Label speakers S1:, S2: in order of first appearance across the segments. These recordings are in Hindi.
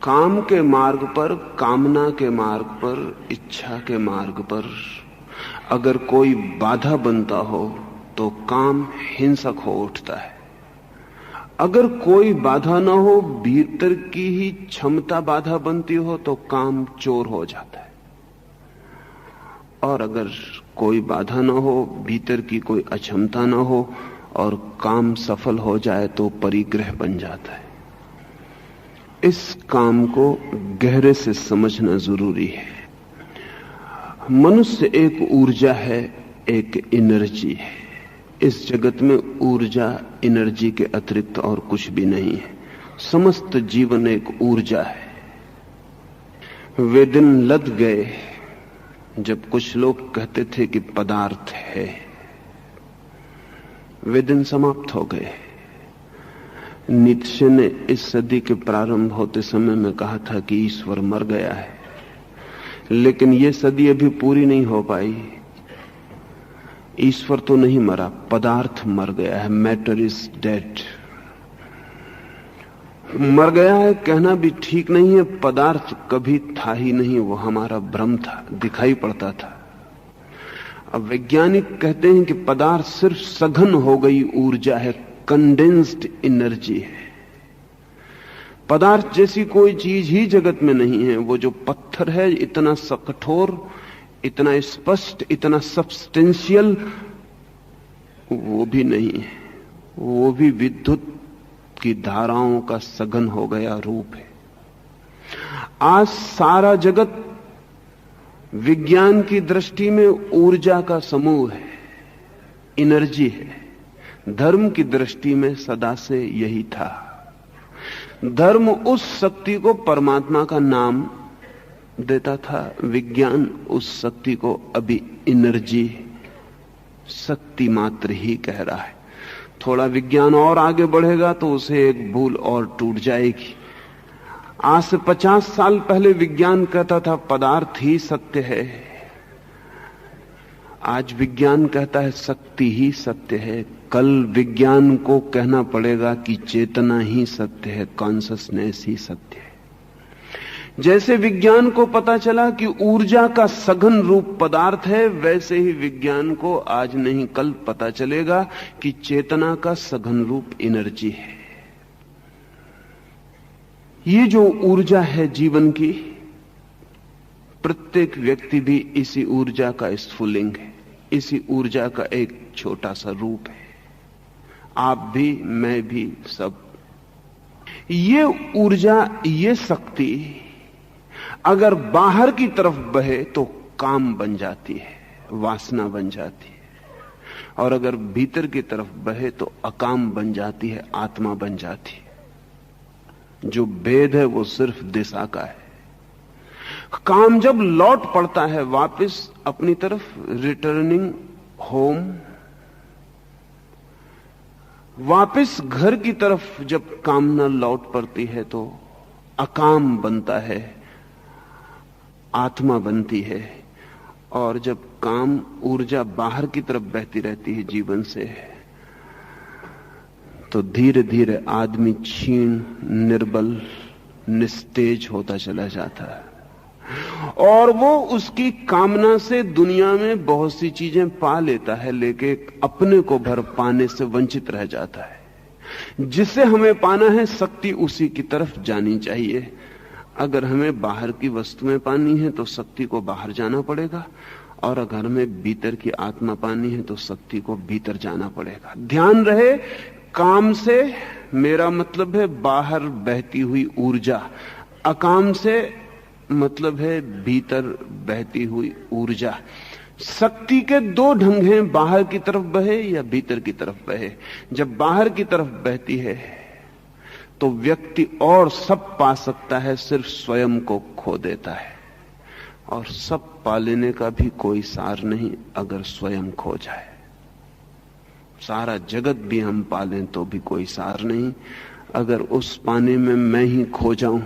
S1: काम के मार्ग पर, कामना के मार्ग पर, इच्छा के मार्ग पर अगर कोई बाधा बनता हो तो काम हिंसक हो उठता है। अगर कोई बाधा न हो, भीतर की ही क्षमता बाधा बनती हो तो काम चोर हो जाता है। और अगर कोई बाधा न हो, भीतर की कोई अक्षमता न हो और काम सफल हो जाए तो परिग्रह बन जाता है। इस काम को गहरे से समझना जरूरी है। मनुष्य एक ऊर्जा है, एक एनर्जी है। इस जगत में ऊर्जा, एनर्जी के अतिरिक्त और कुछ भी नहीं है। समस्त जीवन एक ऊर्जा है। वे दिन लद गए जब कुछ लोग कहते थे कि पदार्थ है। वे दिन समाप्त हो गए। नीत्शे ने इस सदी के प्रारंभ होते समय में कहा था कि ईश्वर मर गया है, लेकिन यह सदी अभी पूरी नहीं हो पाई। ईश्वर तो नहीं मरा, पदार्थ मर गया है। Matter is dead. मर गया है कहना भी ठीक नहीं है। पदार्थ कभी था ही नहीं, वो हमारा भ्रम था, दिखाई पड़ता था। अब वैज्ञानिक कहते हैं कि पदार्थ सिर्फ सघन हो गई ऊर्जा है, कंडेंस्ड एनर्जी है। पदार्थ जैसी कोई चीज ही जगत में नहीं है। वो जो पत्थर है, इतना कठोर, इतना स्पष्ट, इतना सब्सटेंशियल, वो भी नहीं है। वो भी विद्युत की धाराओं का सघन हो गया रूप है। आज सारा जगत विज्ञान की दृष्टि में ऊर्जा का समूह है, एनर्जी है। धर्म की दृष्टि में सदा से यही था। धर्म उस शक्ति को परमात्मा का नाम देता था, विज्ञान उस शक्ति को अभी एनर्जी, शक्ति मात्र ही कह रहा है। थोड़ा विज्ञान और आगे बढ़ेगा तो उसे एक भूल और टूट जाएगी। आज से 50 साल पहले विज्ञान कहता था पदार्थ ही सत्य है। आज विज्ञान कहता है शक्ति ही सत्य है। कल विज्ञान को कहना पड़ेगा कि चेतना ही सत्य है, कॉन्शसनेस ही सत्य है। जैसे विज्ञान को पता चला कि ऊर्जा का सघन रूप पदार्थ है, वैसे ही विज्ञान को आज नहीं कल पता चलेगा कि चेतना का सघन रूप एनर्जी है। ये जो ऊर्जा है जीवन की, प्रत्येक व्यक्ति भी इसी ऊर्जा का स्फुलिंग है, इसी ऊर्जा का एक छोटा सा रूप है। आप भी, मैं भी, सब। ये ऊर्जा, ये शक्ति अगर बाहर की तरफ बहे तो काम बन जाती है, वासना बन जाती है। और अगर भीतर की तरफ बहे तो अकाम बन जाती है, आत्मा बन जाती है। जो भेद है वो सिर्फ दिशा का है। काम जब लौट पड़ता है वापस अपनी तरफ, रिटर्निंग होम, वापस घर की तरफ जब कामना लौट पड़ती है तो अकाम बनता है, आत्मा बनती है। और जब काम ऊर्जा बाहर की तरफ बहती रहती है जीवन से, तो धीरे धीरे आदमी क्षीण, निर्बल, निस्तेज होता चला जाता है। और वो उसकी कामना से दुनिया में बहुत सी चीजें पा लेता है, लेकिन अपने को भर पाने से वंचित रह जाता है। जिसे हमें पाना है, शक्ति उसी की तरफ जानी चाहिए। अगर हमें बाहर की वस्तुएं पानी है तो शक्ति को बाहर जाना पड़ेगा, और अगर हमें भीतर की आत्मा पानी है तो शक्ति को भीतर जाना पड़ेगा। ध्यान रहे, काम से मेरा मतलब है बाहर बहती हुई ऊर्जा, अकाम से मतलब है भीतर बहती हुई ऊर्जा। शक्ति के दो ढंग हैं, बाहर की तरफ बहे या भीतर की तरफ बहे। जब बाहर की तरफ बहती है तो व्यक्ति और सब पा सकता है, सिर्फ स्वयं को खो देता है। और सब पा लेने का भी कोई सार नहीं अगर स्वयं खो जाए। सारा जगत भी हम पालें तो भी कोई सार नहीं अगर उस पाने में मैं ही खो जाऊं।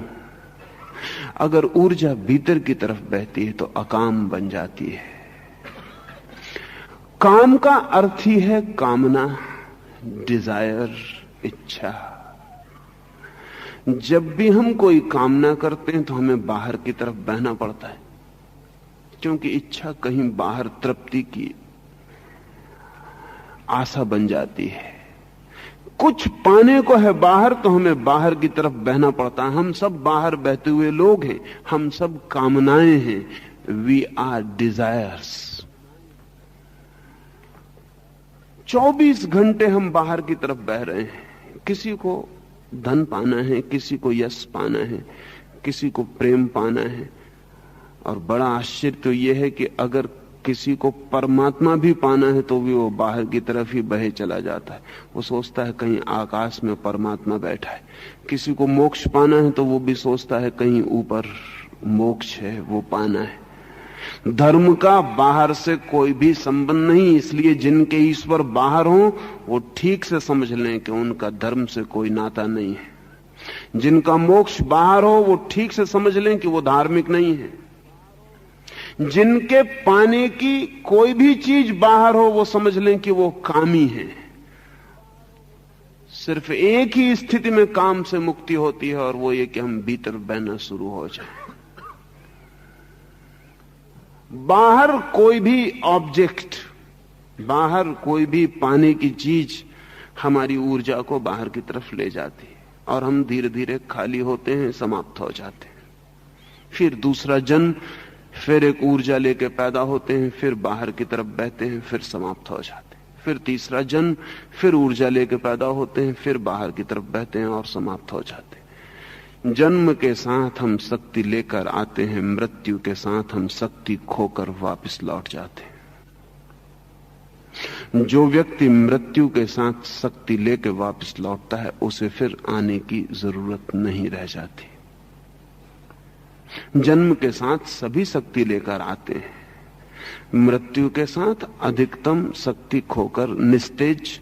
S1: अगर ऊर्जा भीतर की तरफ बहती है तो अकाम बन जाती है। काम का अर्थ ही है कामना, डिजायर, इच्छा। जब भी हम कोई कामना करते हैं तो हमें बाहर की तरफ बहना पड़ता है, क्योंकि इच्छा कहीं बाहर तृप्ति की आशा बन जाती है। कुछ पाने को है बाहर तो हमें बाहर की तरफ बहना पड़ता है। हम सब बाहर बहते हुए लोग हैं, हम सब कामनाएं हैं। We are desires. 24 घंटे हम बाहर की तरफ बह रहे हैं। किसी को धन पाना है, किसी को यश पाना है, किसी को प्रेम पाना है। और बड़ा आश्चर्य तो यह है कि अगर किसी को परमात्मा भी पाना है तो भी वो बाहर की तरफ ही बहे चला जाता है। वो सोचता है कहीं आकाश में परमात्मा बैठा है। किसी को मोक्ष पाना है तो वो भी सोचता है कहीं ऊपर मोक्ष है, वो पाना है। धर्म का बाहर से कोई भी संबंध नहीं, इसलिए जिनके ईश्वर बाहर हों वो ठीक से समझ लें कि उनका धर्म से कोई नाता नहीं है। जिनका मोक्ष बाहर हो वो ठीक से समझ लें कि वो धार्मिक नहीं है। जिनके पाने की कोई भी चीज बाहर हो वो समझ लें कि वो कामी है। सिर्फ एक ही स्थिति में काम से मुक्ति होती है, और वो ये कि हम भीतर बहना शुरू हो जाए। बाहर कोई भी ऑब्जेक्ट, बाहर कोई भी पाने की चीज हमारी ऊर्जा को बाहर की तरफ ले जाती है, और हम धीरे धीरे खाली होते हैं, समाप्त हो जाते हैं। फिर दूसरा जन्म, फिर एक ऊर्जा लेके पैदा होते हैं, फिर बाहर की तरफ बहते हैं, फिर समाप्त हो जाते हैं। फिर तीसरा जन्म, फिर ऊर्जा लेके पैदा होते हैं, फिर बाहर की तरफ बहते हैं और समाप्त हो जाते हैं। जन्म के साथ हम शक्ति लेकर आते हैं, मृत्यु के साथ हम शक्ति खोकर वापस लौट जाते हैं। जो व्यक्ति मृत्यु के साथ शक्ति लेकर वापस लौटता है उसे फिर आने की जरूरत नहीं रह जाती। जन्म के साथ सभी शक्ति लेकर आते हैं, मृत्यु के साथ अधिकतम शक्ति खोकर निस्तेज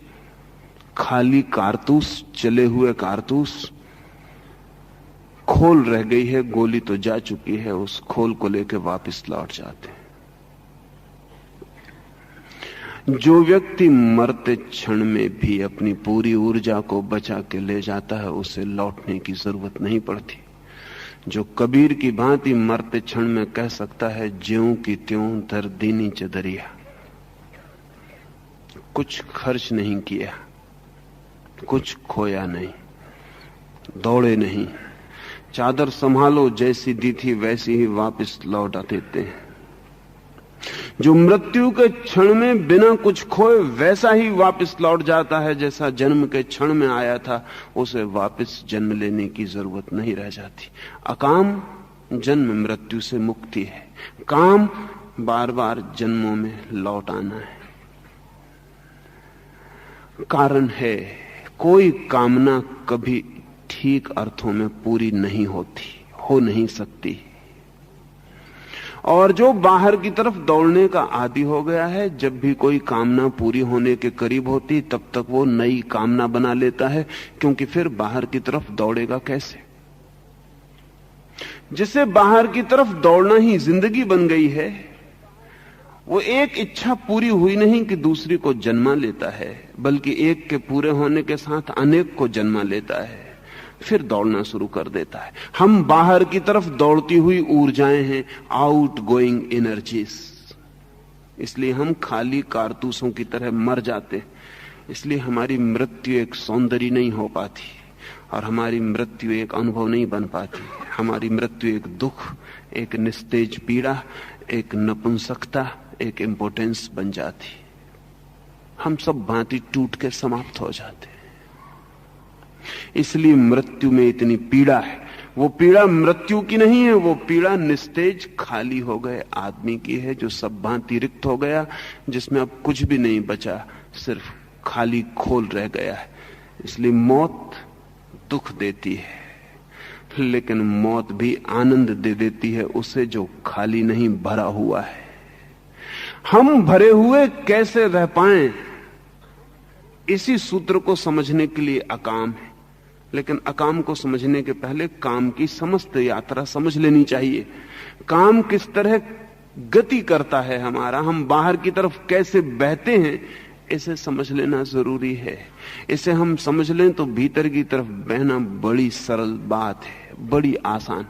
S1: खाली कारतूस, चले हुए कारतूस, खोल रह गई है, गोली तो जा चुकी है, उस खोल को लेकर वापस लौट जाते हैं। जो व्यक्ति मरते क्षण में भी अपनी पूरी ऊर्जा को बचा के ले जाता है उसे लौटने की जरूरत नहीं पड़ती। जो कबीर की भांति मरते क्षण में कह सकता है, ज्यों की त्यों धर दीनी चदरिया, कुछ खर्च नहीं किया, कुछ खोया नहीं, दौड़े नहीं, चादर संभालो, जैसी दी थी वैसी ही वापस लौटा देते हैं। जो मृत्यु के क्षण में बिना कुछ खोए वैसा ही वापस लौट जाता है जैसा जन्म के क्षण में आया था, उसे वापस जन्म लेने की जरूरत नहीं रह जाती। अकाम जन्म मृत्यु से मुक्ति है, काम बार बार जन्मों में लौट आना है। कारण है कोई कामना कभी ठीक अर्थों में पूरी नहीं होती, हो नहीं सकती। और जो बाहर की तरफ दौड़ने का आदी हो गया है, जब भी कोई कामना पूरी होने के करीब होती तब तक वो नई कामना बना लेता है, क्योंकि फिर बाहर की तरफ दौड़ेगा कैसे। जिसे बाहर की तरफ दौड़ना ही जिंदगी बन गई है, वो एक इच्छा पूरी हुई नहीं कि दूसरी को जन्मा लेता है, बल्कि एक के पूरे होने के साथ अनेक को जन्मा लेता है, फिर दौड़ना शुरू कर देता है। हम बाहर की तरफ दौड़ती हुई ऊर्जाएं हैं, आउट गोइंग एनर्जीज। इसलिए हम खाली कारतूसों की तरह मर जाते हैं। इसलिए हमारी मृत्यु एक सौंदर्य नहीं हो पाती, और हमारी मृत्यु एक अनुभव नहीं बन पाती। हमारी मृत्यु एक दुख, एक निस्तेज पीड़ा, एक नपुंसकता, एक इम्पोर्टेंस बन जाती। हम सब भांति टूट के समाप्त हो जाते। इसलिए मृत्यु में इतनी पीड़ा है। वो पीड़ा मृत्यु की नहीं है, वो पीड़ा निस्तेज खाली हो गए आदमी की है, जो सब भांति रिक्त हो गया, जिसमें अब कुछ भी नहीं बचा, सिर्फ खाली खोल रह गया है। इसलिए मौत दुख देती है, लेकिन मौत भी आनंद दे देती है उसे जो खाली नहीं भरा हुआ है। हम भरे हुए कैसे रह पाएं, इसी सूत्र को समझने के लिए अकाम है। लेकिन अकाम को समझने के पहले काम की समस्त यात्रा समझ लेनी चाहिए। काम किस तरह गति करता है हमारा, हम बाहर की तरफ कैसे बहते हैं, इसे समझ लेना जरूरी है। इसे हम समझ लें तो भीतर की तरफ बहना बड़ी सरल बात है, बड़ी आसान।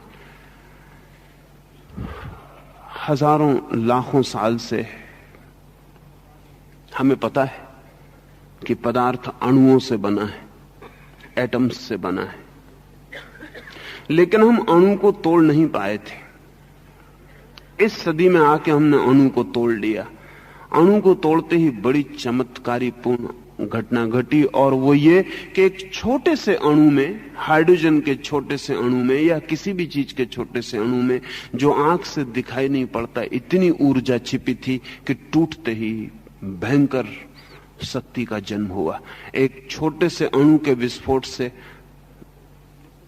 S1: हजारों लाखों साल से हमें पता है कि पदार्थ अणुओं से बना है, एटम्स से बना है, लेकिन हम अणु को तोड़ नहीं पाए थे। इस सदी में आके हमने अणु को तोड़ लिया। अणु को तोड़ते ही बड़ी चमत्कारीपूर्ण घटना घटी, और वो ये कि एक छोटे से अणु में, हाइड्रोजन के छोटे से अणु में या किसी भी चीज के छोटे से अणु में जो आंख से दिखाई नहीं पड़ता, इतनी ऊर्जा छिपी थी कि टूटते ही भयंकर शक्ति का जन्म हुआ। एक छोटे से अणु के विस्फोट से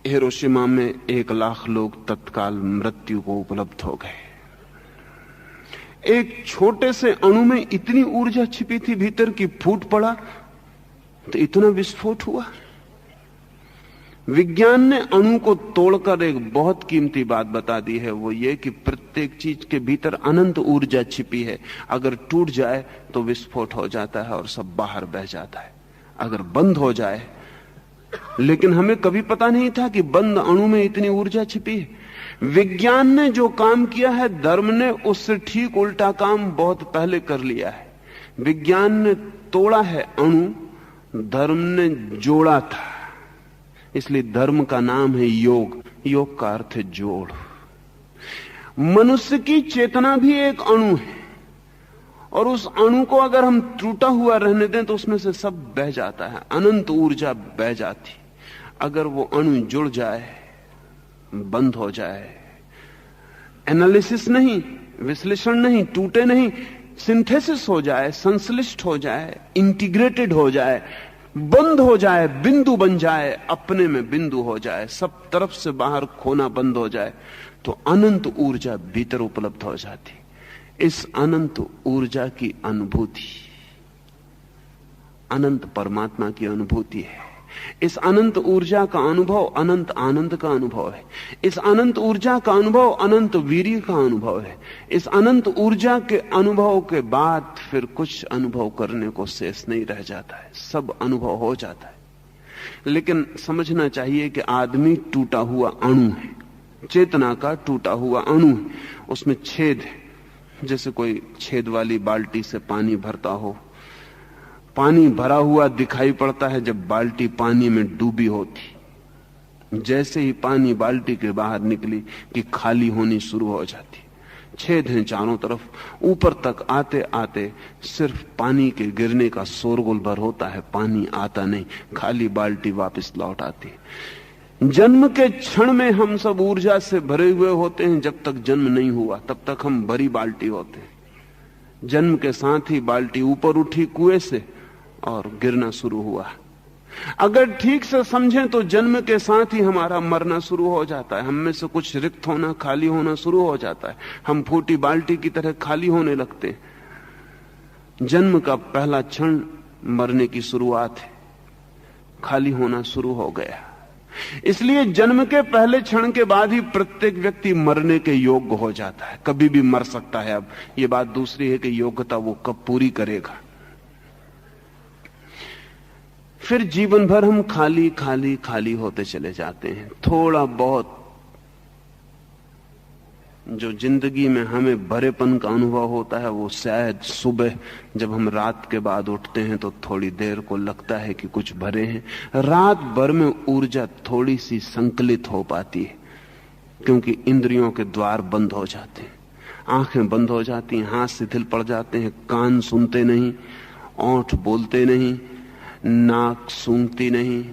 S1: हिरोशिमा में 1 लाख लोग तत्काल मृत्यु को उपलब्ध हो गए। एक छोटे से अणु में इतनी ऊर्जा छिपी थी भीतर की, फूट पड़ा तो इतना विस्फोट हुआ। विज्ञान ने अणु को तोड़कर एक बहुत कीमती बात बता दी है, वो ये कि प्रत्येक चीज के भीतर अनंत ऊर्जा छिपी है। अगर टूट जाए तो विस्फोट हो जाता है और सब बाहर बह जाता है, अगर बंद हो जाए। लेकिन हमें कभी पता नहीं था कि बंद अणु में इतनी ऊर्जा छिपी है। विज्ञान ने जो काम किया है, धर्म ने उससे ठीक उल्टा काम बहुत पहले कर लिया है। विज्ञान ने तोड़ा है अणु, धर्म ने जोड़ा था। इसलिए धर्म का नाम है योग। योग का अर्थ है जोड़। मनुष्य की चेतना भी एक अणु है, और उस अणु को अगर हम टूटा हुआ रहने दें तो उसमें से सब बह जाता है, अनंत ऊर्जा बह जाती। अगर वो अणु जुड़ जाए, बंद हो जाए, एनालिसिस नहीं, विश्लेषण नहीं, टूटे नहीं, सिंथेसिस हो जाए, संश्लिष्ट हो जाए, इंटीग्रेटेड हो जाए, बंद हो जाए, बिंदु बन जाए, अपने में बिंदु हो जाए, सब तरफ से बाहर खोना बंद हो जाए, तो अनंत ऊर्जा भीतर उपलब्ध हो जाती। इस अनंत ऊर्जा की अनुभूति अनंत परमात्मा की अनुभूति है। इस अनंत ऊर्जा का अनुभव अनंत आनंद का अनुभव है। इस अनंत ऊर्जा का अनुभव अनंत वीर्य का अनुभव है। इस अनंत ऊर्जा के अनुभव के बाद फिर कुछ अनुभव करने को शेष नहीं रह जाता है, सब अनुभव हो जाता है। लेकिन समझना चाहिए कि आदमी टूटा हुआ अणु है, चेतना का टूटा हुआ अणु है। उसमें छेद है, जैसे कोई छेद वाली बाल्टी से पानी भरता हो। पानी भरा हुआ दिखाई पड़ता है जब बाल्टी पानी में डूबी होती। जैसे ही पानी बाल्टी के बाहर निकली कि खाली होनी शुरू हो जाती। छेद हैं चारों तरफ, ऊपर तक आते आते सिर्फ पानी के गिरने का शोरगुल भर होता है, पानी आता नहीं, खाली बाल्टी वापस लौट आती। जन्म के क्षण में हम सब ऊर्जा से भरे हुए होते हैं। जब तक जन्म नहीं हुआ तब तक हम भरी बाल्टी होते हैं। जन्म के साथ ही बाल्टी ऊपर उठी कुएं से और गिरना शुरू हुआ। अगर ठीक से समझें तो जन्म के साथ ही हमारा मरना शुरू हो जाता है। हम में से कुछ रिक्त होना, खाली होना शुरू हो जाता है। हम फूटी बाल्टी की तरह खाली होने लगते हैं। जन्म का पहला क्षण मरने की शुरुआत है, खाली होना शुरू हो गया। इसलिए जन्म के पहले क्षण के बाद ही प्रत्येक व्यक्ति मरने के योग्य हो जाता है। कभी भी मर सकता है। अब यह बात दूसरी है कि योग्यता वो कब पूरी करेगा। फिर जीवन भर हम खाली खाली खाली होते चले जाते हैं। थोड़ा बहुत जो जिंदगी में हमें भरेपन का अनुभव होता है वो शायद सुबह जब हम रात के बाद उठते हैं तो थोड़ी देर को लगता है कि कुछ भरे हैं। रात भर में ऊर्जा थोड़ी सी संकलित हो पाती है, क्योंकि इंद्रियों के द्वार बंद हो जाते हैं, आंखें बंद हो जाती हैं, हाथ शिथिल पड़ जाते हैं, कान सुनते नहीं, ओंठ बोलते नहीं, नाक सूंघती नहीं,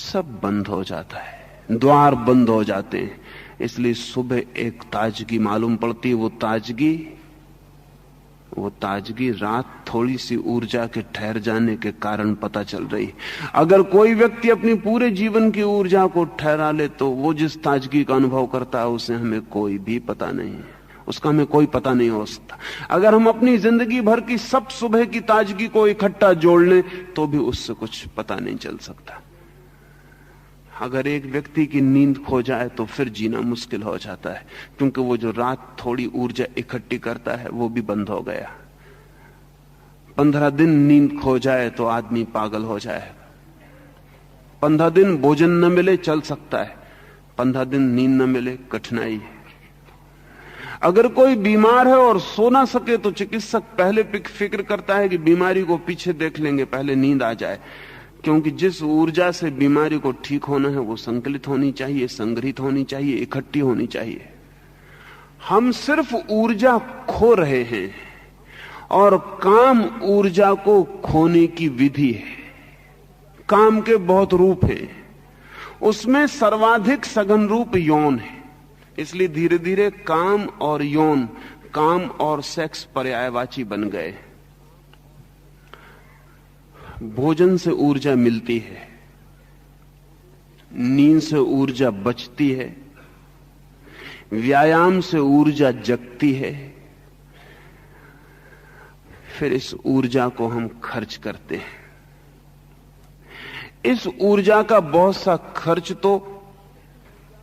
S1: सब बंद हो जाता है, द्वार बंद हो जाते हैं। इसलिए सुबह एक ताजगी मालूम पड़ती है। वो ताजगी रात थोड़ी सी ऊर्जा के ठहर जाने के कारण पता चल रही। अगर कोई व्यक्ति अपनी पूरे जीवन की ऊर्जा को ठहरा ले तो वो जिस ताजगी का अनुभव करता है उसे हमें कोई भी पता नहीं है, उसका हमें कोई पता नहीं हो सकता। अगर हम अपनी जिंदगी भर की सब सुबह की ताजगी को इकट्ठा जोड़ लें तो भी उससे कुछ पता नहीं चल सकता। अगर एक व्यक्ति की नींद खो जाए तो फिर जीना मुश्किल हो जाता है, क्योंकि वो जो रात थोड़ी ऊर्जा इकट्ठी करता है वो भी बंद हो गया। 15 दिन नींद खो जाए तो आदमी पागल हो जाएगा। 15 दिन भोजन न मिले चल सकता है, 15 दिन नींद न मिले कठिनाई है। अगर कोई बीमार है और सो ना सके तो चिकित्सक पहले फिक्र करता है कि बीमारी को पीछे देख लेंगे, पहले नींद आ जाए, क्योंकि जिस ऊर्जा से बीमारी को ठीक होना है वो संकलित होनी चाहिए, संग्रहित होनी चाहिए, इकट्ठी होनी चाहिए। हम सिर्फ ऊर्जा खो रहे हैं और काम ऊर्जा को खोने की विधि है। काम के बहुत रूप हैं, उसमें सर्वाधिक सघन रूप यौन है। इसलिए धीरे धीरे काम और यौन, काम और सेक्स पर्यायवाची बन गए। भोजन से ऊर्जा मिलती है, नींद से ऊर्जा बचती है, व्यायाम से ऊर्जा जगती है, फिर इस ऊर्जा को हम खर्च करते हैं। इस ऊर्जा का बहुत सा खर्च तो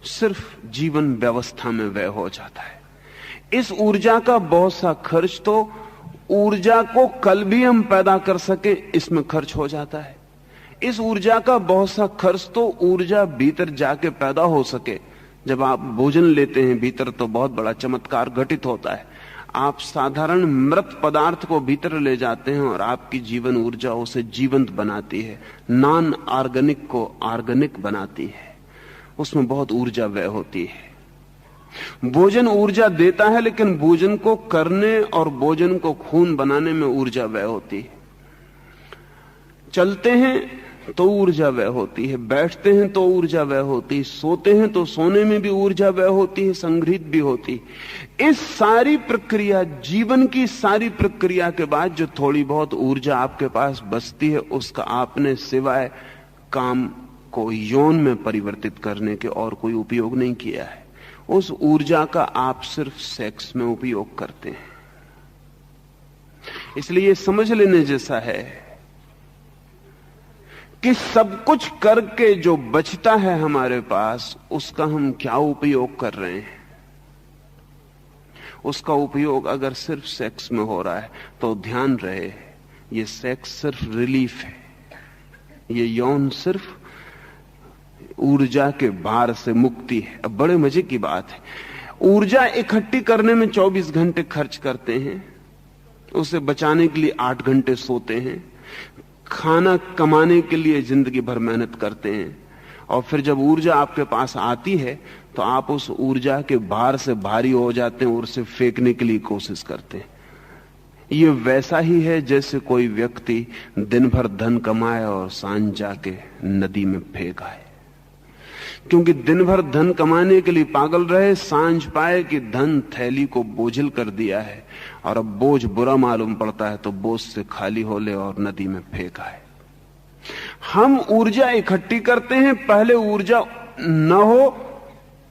S1: सिर्फ जीवन व्यवस्था में व्यय हो जाता है। इस ऊर्जा का बहुत सा खर्च तो ऊर्जा को कल भी हम पैदा कर सके इसमें खर्च हो जाता है। इस ऊर्जा का बहुत सा खर्च तो ऊर्जा भीतर जाके पैदा हो सके। जब आप भोजन लेते हैं भीतर तो बहुत बड़ा चमत्कार घटित होता है। आप साधारण मृत पदार्थ को भीतर ले जाते हैं और आपकी जीवन ऊर्जा उसे जीवंत बनाती है, नॉन ऑर्गेनिक को ऑर्गेनिक बनाती है। उसमें बहुत ऊर्जा व्यय होती है। भोजन ऊर्जा देता है, लेकिन भोजन को करने और भोजन को खून बनाने में ऊर्जा व्यय होती है। चलते हैं तो ऊर्जा व्यय होती है, बैठते हैं तो ऊर्जा व्यय होती है, सोते हैं तो सोने में भी ऊर्जा व्यय होती है, संग्रहित भी होती है। इस सारी प्रक्रिया, जीवन की सारी प्रक्रिया के बाद जो थोड़ी बहुत ऊर्जा आपके पास बचती है, उसका आपने सिवाय काम को यौन में परिवर्तित करने के और कोई उपयोग नहीं किया है। उस ऊर्जा का आप सिर्फ सेक्स में उपयोग करते हैं। इसलिए ये समझ लेने जैसा है कि सब कुछ करके जो बचता है हमारे पास, उसका हम क्या उपयोग कर रहे हैं। उसका उपयोग अगर सिर्फ सेक्स में हो रहा है तो ध्यान रहे, ये सेक्स सिर्फ रिलीफ है, ये यौन सिर्फ ऊर्जा के भार से मुक्ति है। अब बड़े मजे की बात है, ऊर्जा इकट्ठी करने में 24 घंटे खर्च करते हैं, उसे बचाने के लिए 8 घंटे सोते हैं, खाना कमाने के लिए जिंदगी भर मेहनत करते हैं, और फिर जब ऊर्जा आपके पास आती है तो आप उस ऊर्जा के भार से भारी हो जाते हैं और उसे फेंकने के लिए कोशिश करते हैं। ये वैसा ही है जैसे कोई व्यक्ति दिन भर धन कमाए और सांझ जाके नदी में फेंक आए। क्योंकि दिन भर धन कमाने के लिए पागल रहे, सांझ पाए कि धन थैली को बोझिल कर दिया है और अब बोझ बुरा मालूम पड़ता है, तो बोझ से खाली हो ले और नदी में फेंका है। हम ऊर्जा इकट्ठी करते हैं, पहले ऊर्जा न हो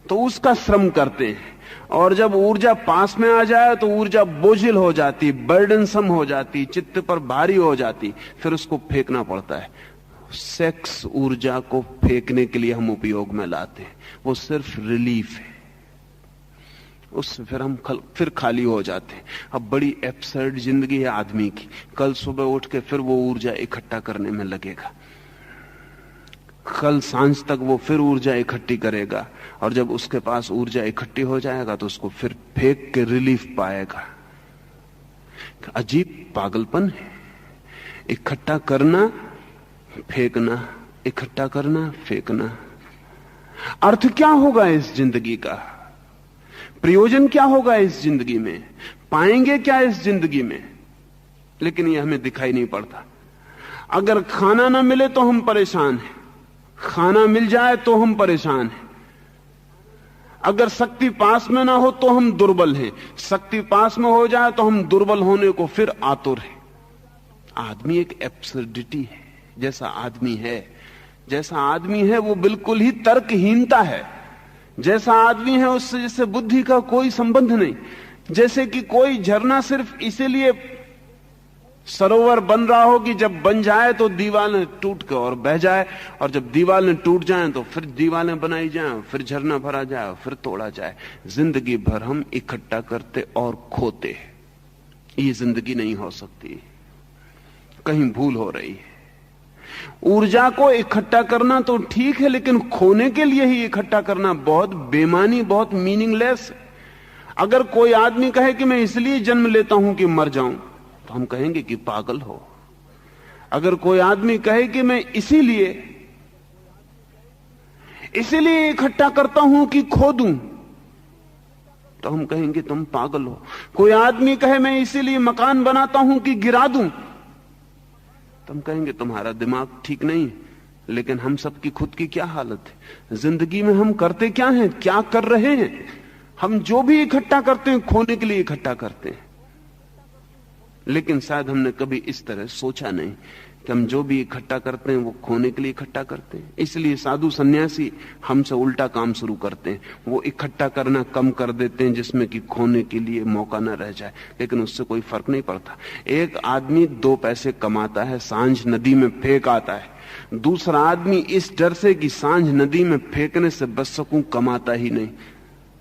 S1: तो उसका श्रम करते हैं, और जब ऊर्जा पास में आ जाए तो ऊर्जा बोझिल हो जाती, बर्डनसम हो जाती, चित्त पर भारी हो जाती, फिर उसको फेंकना पड़ता है। सेक्स ऊर्जा को फेंकने के लिए हम उपयोग में लाते हैं, वो सिर्फ रिलीफ है, उससे फिर हम फिर खाली हो जाते हैं। अब बड़ी एब्सर्ड जिंदगी है आदमी की, कल सुबह उठ के फिर वो ऊर्जा इकट्ठा करने में लगेगा, कल सांझ तक वो फिर ऊर्जा इकट्ठी करेगा, और जब उसके पास ऊर्जा इकट्ठी हो जाएगा तो उसको फिर फेंक के रिलीफ पाएगा। अजीब पागलपन है, इकट्ठा करना फेंकना, इकट्ठा करना फेंकना। अर्थ क्या होगा इस जिंदगी का, प्रयोजन क्या होगा इस जिंदगी में, पाएंगे क्या इस जिंदगी में? लेकिन ये हमें दिखाई नहीं पड़ता। अगर खाना ना मिले तो हम परेशान हैं, खाना मिल जाए तो हम परेशान हैं। अगर शक्ति पास में ना हो तो हम दुर्बल हैं, शक्ति पास में हो जाए तो हम दुर्बल होने को फिर आतुर हैं। आदमी एक एब्सर्डिटी है। जैसा आदमी है, जैसा आदमी है वो बिल्कुल ही तर्कहीनता है। जैसा आदमी है उससे जैसे बुद्धि का कोई संबंध नहीं। जैसे कि कोई झरना सिर्फ इसीलिए सरोवर बन रहा हो कि जब बन जाए तो दीवारें टूट के और बह जाए, और जब दीवारें टूट जाएं तो फिर दीवारें बनाई जाएं, फिर झरना भरा जाए, फिर तोड़ा जाए। जिंदगी भर हम इकट्ठा करते और खोते, ये जिंदगी नहीं हो सकती। कहीं भूल हो रही है। ऊर्जा को इकट्ठा करना तो ठीक है, लेकिन खोने के लिए ही इकट्ठा करना बहुत बेमानी, बहुत मीनिंगलेस है। अगर कोई आदमी कहे कि मैं इसलिए जन्म लेता हूं कि मर जाऊं, तो हम कहेंगे कि पागल हो। अगर कोई आदमी कहे कि मैं इसीलिए इकट्ठा करता हूं कि खो दूं, तो हम कहेंगे तुम पागल हो। कोई आदमी कहे मैं इसीलिए मकान बनाता हूं कि गिरा दूं, तो हम कहेंगे तुम्हारा दिमाग ठीक नहीं। लेकिन हम सबकी खुद की क्या हालत है? जिंदगी में हम करते क्या हैं, क्या कर रहे हैं? हम जो भी इकट्ठा करते हैं खोने के लिए इकट्ठा करते हैं। लेकिन शायद हमने कभी इस तरह सोचा नहीं कि हम जो भी इकट्ठा करते हैं वो खोने के लिए इकट्ठा करते हैं। इसलिए साधु सन्यासी हमसे उल्टा काम शुरू करते हैं। वो इकट्ठा करना कम कर देते हैं जिसमें कि खोने के लिए मौका न रह जाए, लेकिन उससे कोई फर्क नहीं पड़ता। एक आदमी 2 पैसे कमाता है, सांझ नदी में फेंक आता है। दूसरा आदमी इस डर से कि सांझ नदी में फेंकने से बच सकूं कमाता ही नहीं,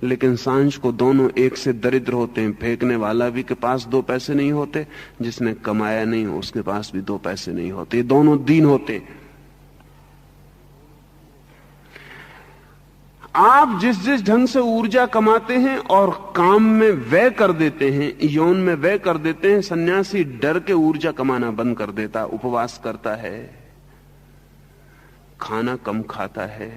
S1: लेकिन सांझ को दोनों एक से दरिद्र होते हैं। फेंकने वाला भी के पास 2 पैसे नहीं होते, जिसने कमाया नहीं हो उसके पास भी 2 पैसे नहीं होते। ये दोनों दीन होते। आप जिस जिस ढंग से ऊर्जा कमाते हैं और काम में व्यय कर देते हैं, यौन में व्यय कर देते हैं, सन्यासी डर के ऊर्जा कमाना बंद कर देता, उपवास करता है, खाना कम खाता है,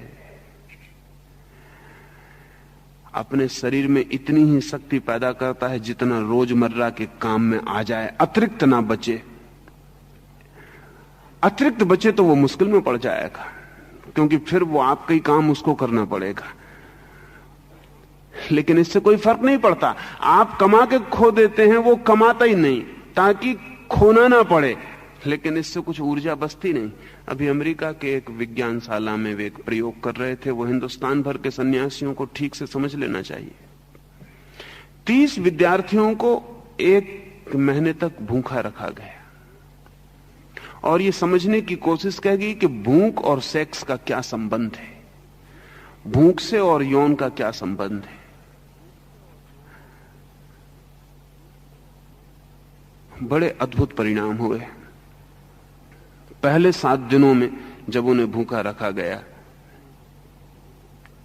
S1: अपने शरीर में इतनी ही शक्ति पैदा करता है जितना रोजमर्रा के काम में आ जाए, अतिरिक्त ना बचे। अतिरिक्त बचे तो वो मुश्किल में पड़ जाएगा, क्योंकि फिर वो आपका ही काम उसको करना पड़ेगा। लेकिन इससे कोई फर्क नहीं पड़ता। आप कमा के खो देते हैं, वो कमाता ही नहीं ताकि खोना ना पड़े, लेकिन इससे कुछ ऊर्जा बचती नहीं। अभी अमेरिका के एक विज्ञानशाला में वे एक प्रयोग कर रहे थे, वो हिंदुस्तान भर के सन्यासियों को ठीक से समझ लेना चाहिए। 30 विद्यार्थियों को 1 महीने तक भूखा रखा गया और ये समझने की कोशिश की गई कि भूख और सेक्स का क्या संबंध है, भूख से और यौन का क्या संबंध है। बड़े अद्भुत परिणाम हुए। पहले 7 दिनों में जब उन्हें भूखा रखा गया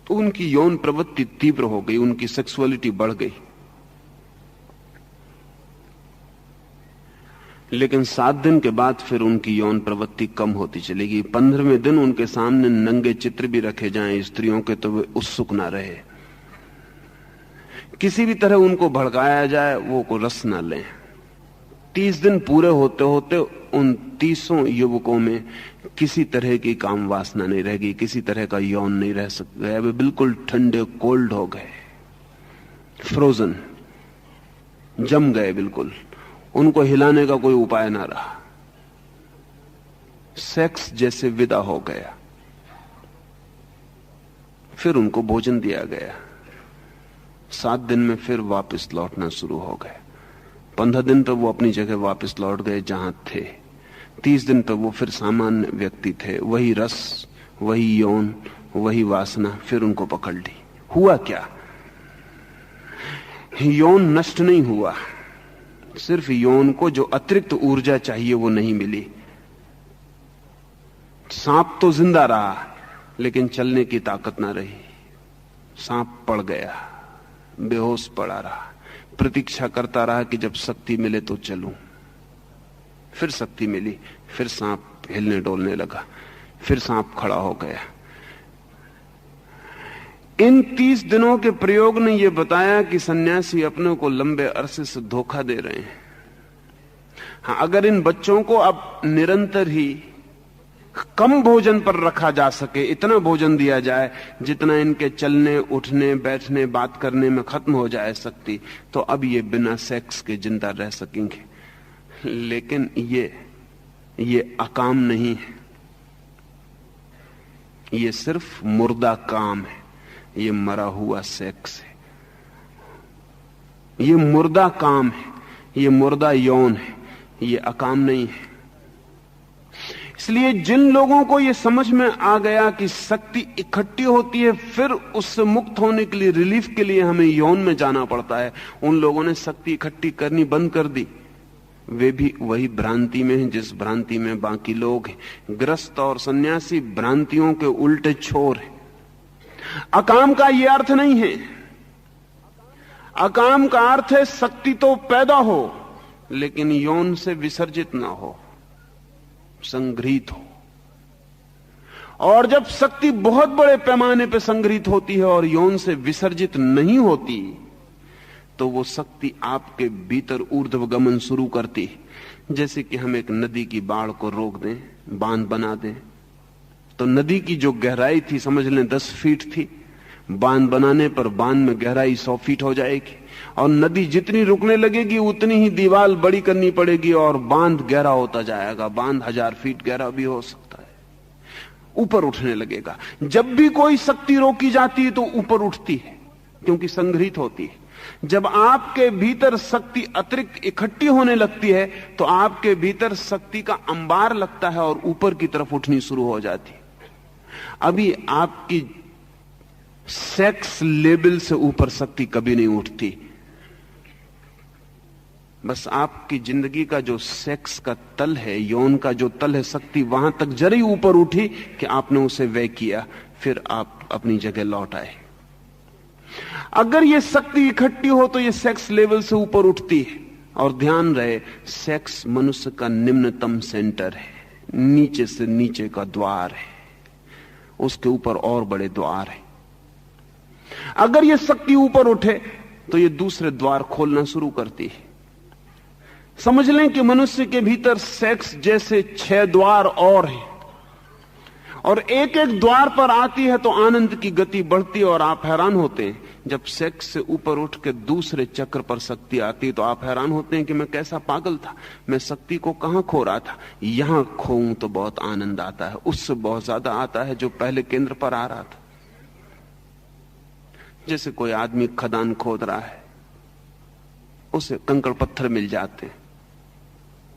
S1: तो उनकी यौन प्रवृत्ति तीव्र हो गई, उनकी सेक्सुअलिटी बढ़ गई। लेकिन 7 दिन के बाद फिर उनकी यौन प्रवृत्ति कम होती चली गई। 15वें दिन उनके सामने नंगे चित्र भी रखे जाएं स्त्रियों के तो वे उत्सुक ना रहे। किसी भी तरह उनको भड़काया जाए वो को रस ना लें। 30 दिन पूरे होते होते उन 30 युवकों में किसी तरह की काम वासना नहीं रह गई, किसी तरह का यौन नहीं रह सकता। वे बिल्कुल ठंडे कोल्ड हो गए, फ्रोजन, जम गए बिल्कुल। उनको हिलाने का कोई उपाय ना रहा, सेक्स जैसे विदा हो गया। फिर उनको भोजन दिया गया। 7 दिन में फिर वापस लौटना शुरू हो गए। 15 दिन तक वो अपनी जगह वापस लौट गए जहां थे। 30 दिन तक वो फिर सामान्य व्यक्ति थे, वही रस, वही यौन, वही वासना फिर उनको पकड़ ली। हुआ क्या? यौन नष्ट नहीं हुआ, सिर्फ यौन को जो अतिरिक्त ऊर्जा चाहिए वो नहीं मिली। सांप तो जिंदा रहा लेकिन चलने की ताकत ना रही। सांप पड़ गया, बेहोश पड़ा रहा, प्रतीक्षा करता रहा कि जब शक्ति मिले तो चलूं। फिर शक्ति मिली, फिर सांप हिलने डोलने लगा, फिर सांप खड़ा हो गया। इन 30 दिनों के प्रयोग ने यह बताया कि सन्यासी अपने को लंबे अरसे से धोखा दे रहे हैं। हाँ, अगर इन बच्चों को अब निरंतर ही कम भोजन पर रखा जा सके, इतना भोजन दिया जाए जितना इनके चलने, उठने, बैठने, बात करने में खत्म हो जाए शक्ति, तो अब ये बिना सेक्स के जिंदा रह सकेंगे। लेकिन ये अकाम नहीं है, ये सिर्फ मुर्दा काम है, ये मरा हुआ सेक्स है, ये मुर्दा काम है, ये मुर्दा यौन है, ये अकाम नहीं है। इसलिए जिन लोगों को यह समझ में आ गया कि शक्ति इकट्ठी होती है, फिर उससे मुक्त होने के लिए, रिलीफ के लिए हमें यौन में जाना पड़ता है, उन लोगों ने शक्ति इकट्ठी करनी बंद कर दी। वे भी वही भ्रांति में हैं जिस भ्रांति में बाकी लोग हैं। गृहस्थ और सन्यासी भ्रांतियों के उल्टे छोर हैं। अकाम का यह अर्थ नहीं है। अकाम का अर्थ है शक्ति तो पैदा हो लेकिन यौन से विसर्जित ना हो, संग्रहित हो। और जब शक्ति बहुत बड़े पैमाने पर संग्रहित होती है और यौन से विसर्जित नहीं होती तो वो शक्ति आपके भीतर ऊर्ध्वगमन शुरू करती है। जैसे कि हम एक नदी की बाढ़ को रोक दें, बांध बना दें, तो नदी की जो गहराई थी समझ लें 10 फीट थी, बांध बनाने पर बांध में गहराई 100 फीट हो जाएगी और नदी जितनी रुकने लगेगी उतनी ही दीवार बड़ी करनी पड़ेगी और बांध गहरा होता जाएगा। बांध 1000 फीट गहरा भी हो सकता है, ऊपर उठने लगेगा। जब भी कोई शक्ति रोकी जाती है तो ऊपर उठती है क्योंकि संग्रहित होती है। जब आपके भीतर शक्ति अतिरिक्त इकट्ठी होने लगती है तो आपके भीतर शक्ति का अंबार लगता है और ऊपर की तरफ उठनी शुरू हो जाती है। अभी आपकी सेक्स लेवल से ऊपर शक्ति कभी नहीं उठती। बस आपकी जिंदगी का जो सेक्स का तल है, यौन का जो तल है, शक्ति वहां तक जरी ऊपर उठी कि आपने उसे व्यय किया, फिर आप अपनी जगह लौट आए। अगर यह शक्ति इकट्ठी हो तो यह सेक्स लेवल से ऊपर उठती है। और ध्यान रहे, सेक्स मनुष्य का निम्नतम सेंटर है, नीचे से नीचे का द्वार है, उसके ऊपर और बड़े द्वार है। अगर यह शक्ति ऊपर उठे तो यह दूसरे द्वार खोलना शुरू करती है। समझ लें कि मनुष्य के भीतर सेक्स जैसे 6 द्वार और हैं और एक एक द्वार पर आती है तो आनंद की गति बढ़ती है और आप हैरान होते हैं। जब सेक्स से ऊपर उठ के दूसरे चक्र पर शक्ति आती है तो आप हैरान होते हैं कि मैं कैसा पागल था, मैं शक्ति को कहां खो रहा था। यहां खोऊं तो बहुत आनंद आता है, उससे बहुत ज्यादा आता है जो पहले केंद्र पर आ रहा था। जैसे कोई आदमी खदान खोद रहा है, उसे कंकड़ पत्थर मिल जाते हैं,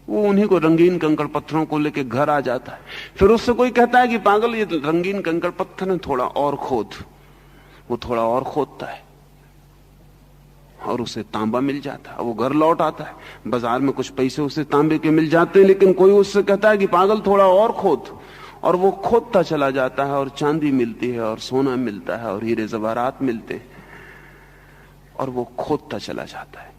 S1: वो उन्हीं को रंगीन कंकड़ पत्थरों को लेके घर आ जाता है। फिर उससे कोई कहता है कि पागल ये रंगीन कंकड़ पत्थर है, थोड़ा और खोद। वो थोड़ा और खोदता है और उसे तांबा मिल जाता है। वो घर लौट आता है, बाजार में कुछ पैसे उसे तांबे के मिल जाते हैं, लेकिन कोई उससे कहता है कि पागल थोड़ा और खोद, और वो खोदता चला जाता है और चांदी मिलती है और सोना मिलता है और हीरे जवाहरात मिलते हैं और वो खोदता चला जाता है।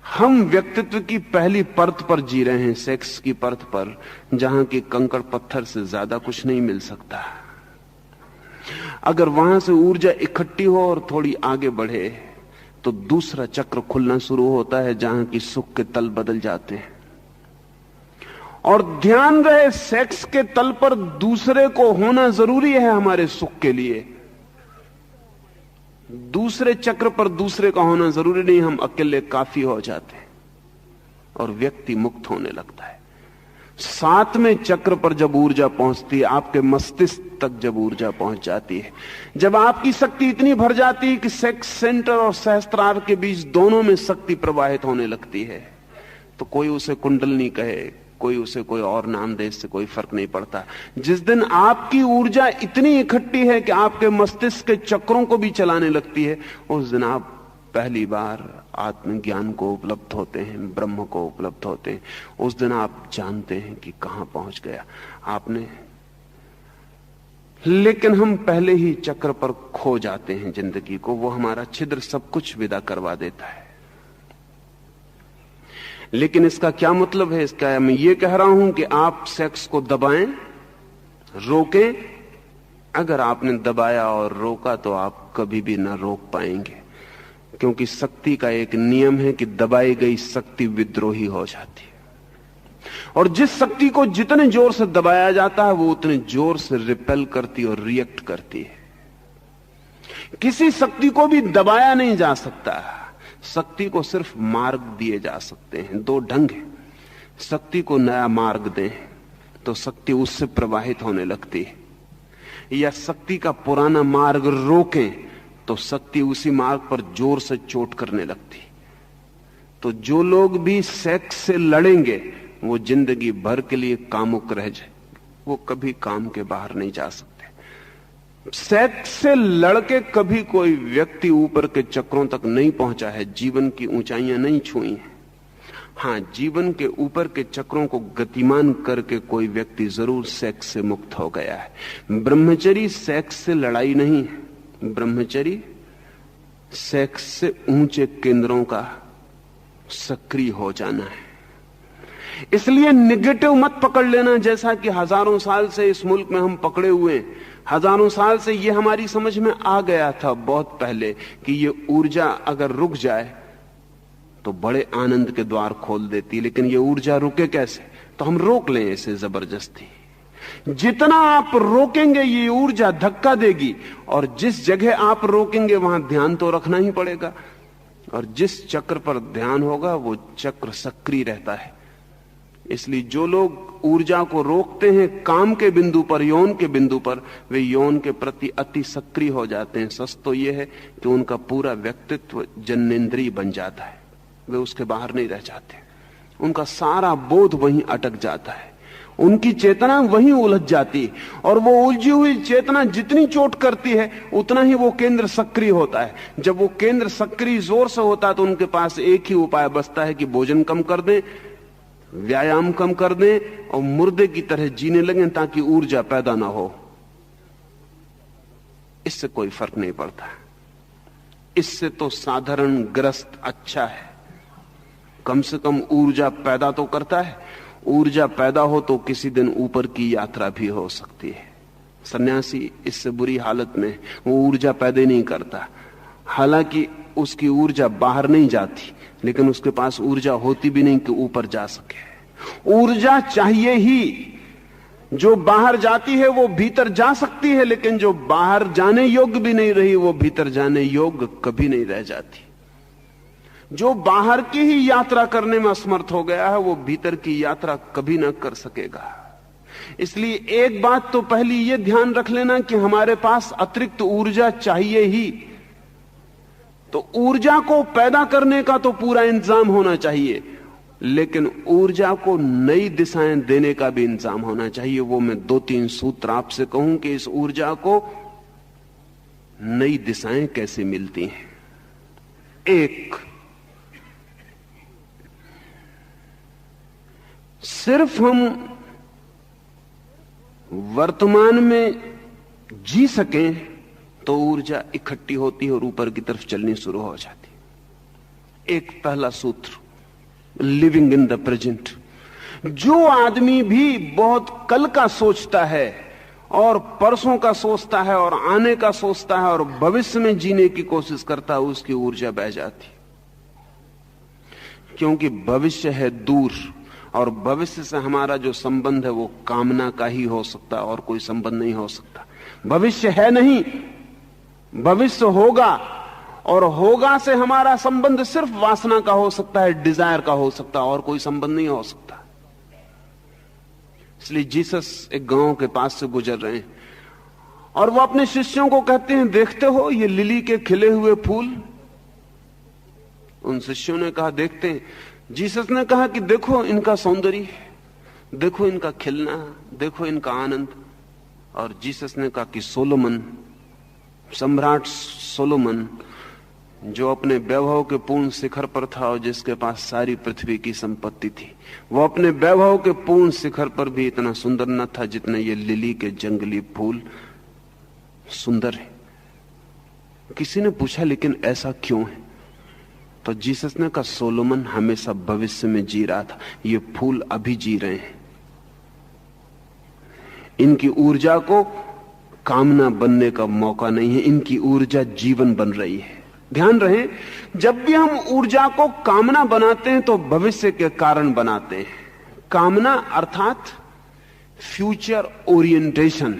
S1: हम व्यक्तित्व की पहली परत पर जी रहे हैं, सेक्स की परत पर, जहां की कंकड़ पत्थर से ज्यादा कुछ नहीं मिल सकता। अगर वहां से ऊर्जा इकट्ठी हो और थोड़ी आगे बढ़े तो दूसरा चक्र खुलना शुरू होता है जहां की सुख के तल बदल जाते हैं। और ध्यान रहे, सेक्स के तल पर दूसरे को होना जरूरी है हमारे सुख के लिए। दूसरे चक्र पर दूसरे का होना जरूरी नहीं, हम अकेले काफी हो जाते हैं और व्यक्ति मुक्त होने लगता है। 7वें चक्र पर जब ऊर्जा पहुंचती है, आपके मस्तिष्क तक जब ऊर्जा पहुंच जाती है, जब आपकी शक्ति इतनी भर जाती है कि सेक्स सेंटर और सहस्त्रार के बीच दोनों में शक्ति प्रवाहित होने लगती है, तो कोई उसे कुंडलनी कहे, कोई उसे कोई और नाम दे, इससे कोई फर्क नहीं पड़ता। जिस दिन आपकी ऊर्जा इतनी इकट्ठी है कि आपके मस्तिष्क के चक्रों को भी चलाने लगती है, उस दिन आप पहली बार आत्मज्ञान को उपलब्ध होते हैं, ब्रह्म को उपलब्ध होते हैं। उस दिन आप जानते हैं कि कहां पहुंच गया आपने। लेकिन हम पहले ही चक्र पर खो जाते हैं जिंदगी को, वो हमारा छिद्र सब कुछ विदा करवा देता है। लेकिन इसका क्या मतलब है? इसका मैं ये कह रहा हूं कि आप सेक्स को दबाएं, रोकें। अगर आपने दबाया और रोका तो आप कभी भी ना रोक पाएंगे, क्योंकि शक्ति का एक नियम है कि दबाई गई शक्ति विद्रोही हो जाती है, और जिस शक्ति को जितने जोर से दबाया जाता है वो उतने जोर से रिपेल करती और रिएक्ट करती है। किसी शक्ति को भी दबाया नहीं जा सकता, शक्ति को सिर्फ मार्ग दिए जा सकते हैं। 2 ढंग है, शक्ति को नया मार्ग दें तो शक्ति उससे प्रवाहित होने लगती है, या शक्ति का पुराना मार्ग रोकें तो शक्ति उसी मार्ग पर जोर से चोट करने लगती। तो जो लोग भी सेक्स से लड़ेंगे वो जिंदगी भर के लिए कामुक रह जाए, वो कभी काम के बाहर नहीं जा सकते। सेक्स से लड़के कभी कोई व्यक्ति ऊपर के चक्रों तक नहीं पहुंचा है, जीवन की ऊंचाइयां नहीं छुई हैं। हां, जीवन के ऊपर के चक्रों को गतिमान करके कोई व्यक्ति जरूर सेक्स से मुक्त हो गया है। ब्रह्मचर्य सेक्स से लड़ाई नहीं है, ब्रह्मचर्य सेक्स से ऊंचे केंद्रों का सक्रिय हो जाना है। इसलिए निगेटिव मत पकड़ लेना, जैसा कि हजारों साल से इस मुल्क में हम पकड़े हुए हैं। हजारों साल से ये हमारी समझ में आ गया था बहुत पहले कि ये ऊर्जा अगर रुक जाए तो बड़े आनंद के द्वार खोल देती, लेकिन ये ऊर्जा रुके कैसे? तो हम रोक लें इसे जबरदस्ती। जितना आप रोकेंगे ये ऊर्जा धक्का देगी, और जिस जगह आप रोकेंगे वहां ध्यान तो रखना ही पड़ेगा, और जिस चक्र पर ध्यान होगा वो चक्र सक्रिय रहता है। इसलिए जो लोग ऊर्जा को रोकते हैं काम के बिंदु पर, यौन के बिंदु पर, वे यौन के प्रति अति सक्रिय हो जाते हैं। सच तो यह है कि उनका पूरा व्यक्तित्व जन्नेंद्रिय बन जाता है, वे उसके बाहर नहीं रह जाते। उनका सारा बोध वहीं अटक जाता है, उनकी चेतना वहीं उलझ जाती है, और वो उलझी हुई चेतना जितनी चोट करती है उतना ही वो केंद्र सक्रिय होता है। जब वो केंद्र सक्रिय जोर से होता है तो उनके पास एक ही उपाय बचता है कि भोजन कम कर दें, व्यायाम कम कर दें और मुर्दे की तरह जीने लगें ताकि ऊर्जा पैदा ना हो। इससे कोई फर्क नहीं पड़ता, इससे तो साधारण ग्रस्त अच्छा है, कम से कम ऊर्जा पैदा तो करता है। ऊर्जा पैदा हो तो किसी दिन ऊपर की यात्रा भी हो सकती है। सन्यासी इससे बुरी हालत में वो ऊर्जा पैदा नहीं करता, हालांकि उसकी ऊर्जा बाहर नहीं जाती, लेकिन उसके पास ऊर्जा होती भी नहीं कि ऊपर जा सके। ऊर्जा चाहिए ही, जो बाहर जाती है वो भीतर जा सकती है, लेकिन जो बाहर जाने योग्य भी नहीं रही वो भीतर जाने योग्य कभी नहीं रह जाती। जो बाहर की ही यात्रा करने में असमर्थ हो गया है वो भीतर की यात्रा कभी ना कर सकेगा। इसलिए एक बात तो पहली ये ध्यान रख लेना कि हमारे पास अतिरिक्त ऊर्जा चाहिए ही। तो ऊर्जा को पैदा करने का तो पूरा इंतजाम होना चाहिए, लेकिन ऊर्जा को नई दिशाएं देने का भी इंतजाम होना चाहिए। वो मैं 2-3 सूत्र आपसे कहूं कि इस ऊर्जा को नई दिशाएं कैसे मिलती हैं। एक, सिर्फ हम वर्तमान में जी सकें तो ऊर्जा इकट्ठी होती है और ऊपर की तरफ चलनी शुरू हो जाती। एक पहला सूत्र, लिविंग इन द प्रेजेंट। जो आदमी भी बहुत कल का सोचता है और परसों का सोचता है और आने का सोचता है और भविष्य में जीने की कोशिश करता है, उसकी ऊर्जा बह जाती, क्योंकि भविष्य है दूर, और भविष्य से हमारा जो संबंध है वो कामना का ही हो सकता, और कोई संबंध नहीं हो सकता। भविष्य है नहीं, भविष्य होगा, और होगा से हमारा संबंध सिर्फ वासना का हो सकता है, डिजायर का हो सकता है, और कोई संबंध नहीं हो सकता। इसलिए जीसस एक गांव के पास से गुजर रहे हैं और वो अपने शिष्यों को कहते हैं, देखते हो ये लिली के खिले हुए फूल? उन शिष्यों ने कहा देखते हैं। जीसस ने कहा कि देखो इनका सौंदर्य, देखो इनका खिलना, देखो इनका आनंद। और जीसस ने कहा कि सोलोमन, सम्राट सोलोमन, जो अपने वैभव के पूर्ण शिखर पर था और जिसके पास सारी पृथ्वी की संपत्ति थी, वो अपने वैभव के पूर्ण शिखर पर भी इतना सुंदर न था जितने ये लिली के जंगली फूल सुंदर है। किसी ने पूछा लेकिन ऐसा क्यों है? तो जीसस ने कहा सोलोमन हमेशा भविष्य में जी रहा था, ये फूल अभी जी रहे हैं। इनकी ऊर्जा को कामना बनने का मौका नहीं है, इनकी ऊर्जा जीवन बन रही है। ध्यान रहे, जब भी हम ऊर्जा को कामना बनाते हैं तो भविष्य के कारण बनाते हैं। कामना अर्थात फ्यूचर ओरिएंटेशन।